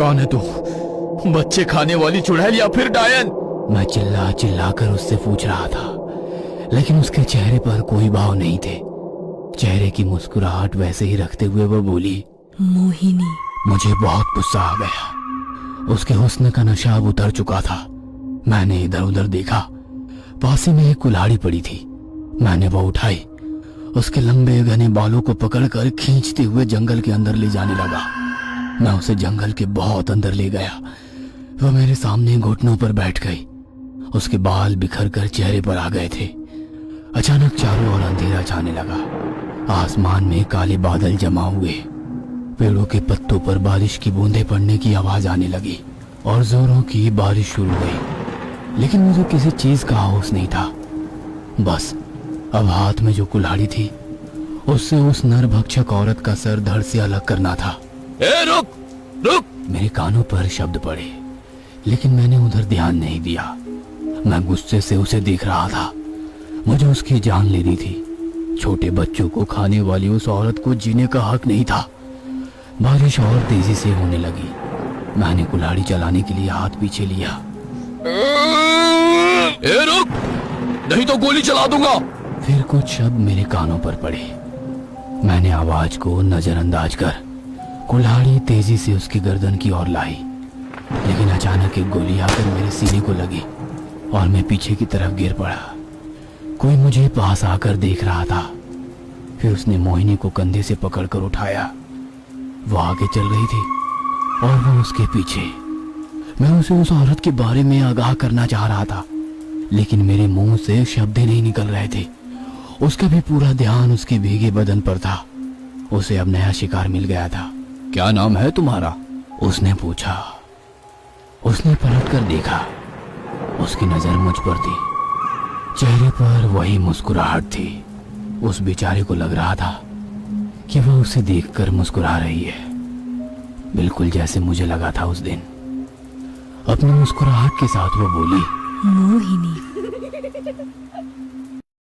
कौन है तू? बच्चे खाने वाली चुड़ैल या फिर डायन? मैं चिल्ला चिल्ला कर उससे पूछ रहा था, लेकिन उसके चेहरे पर कोई भाव नहीं थे। चेहरे की मुस्कुराहट वैसे ही रखते हुए वो बोली, मोहिनी। मुझे बहुत गुस्सा आ गया। उसके हुस्न का नशा अब उतर चुका था। मैंने इधर उधर देखा। पास ही में एक कुल्हाड़ी पड़ी थी। मैंने वो उठाई, उसके लंबे घने बालों को पकड़कर खींचते हुए जंगल के अंदर ले जाने लगा। मैं उसे जंगल के बहुत अंदर ले गया। वह मेरे सामने घुटनों पर बैठ गई। उसके बाल बिखर कर चेहरे पर आ गए थे। अचानक चारों ओर अंधेरा छाने लगा। आसमान में काले बादल जमा हुए। पेड़ों के पत्तों पर बारिश की बूंदें पड़ने की आवाज आने लगी और जोरों की बारिश शुरू हुई। लेकिन मुझे किसी चीज का होश नहीं था। बस अब हाथ में जो कुल्हाड़ी थी उससे उस नरभक्षक औरत का सर धड़ से अलग करना था। ए रुक रुक! मेरे कानों पर शब्द पड़े, लेकिन मैंने उधर ध्यान नहीं दिया। मैं गुस्से से उसे देख रहा था। मुझे उसकी जान लेनी थी। छोटे बच्चों को खाने वाली उस औरत को जीने का हक नहीं था। बारिश और तेजी से होने लगी। मैंने कुल्हाड़ी चलाने के लिए हाथ पीछे लिया। ए रुक, नहीं तो गोली चला दूंगा। फिर कुछ शब्द मेरे कानों पर पड़े। मैंने आवाज को नजरअंदाज कर कुल्हाड़ी तेजी से उसकी गर्दन की ओर लाई, लेकिन अचानक एक गोली आकर मेरे सीने को लगी और मैं पीछे की तरफ गिर पड़ा। कोई मुझे पास आकर देख रहा था। फिर उसने मोहिनी को कंधे से पकड़कर उठाया। वो आगे चल रही थी और वो उसके पीछे। मैं उसे उस औरत के बारे में आगाह करना चाह रहा था, लेकिन मेरे मुंह से शब्द ही नहीं निकल रहे थे। उसका भी पूरा ध्यान उसके भीगे बदन पर था। उसे अब नया शिकार मिल गया था। क्या नाम है तुम्हारा? उसने पूछा। उसने पलट कर देखा। उसकी नजर मुझ पर थी। चेहरे पर वही मुस्कुराहट थी। उस बेचारे को लग रहा था कि वह उसे देखकर मुस्कुरा रही है, बिल्कुल जैसे मुझे लगा था उस दिन। अपनी मुस्कुराहट के साथ वो बोली, मोहिनी।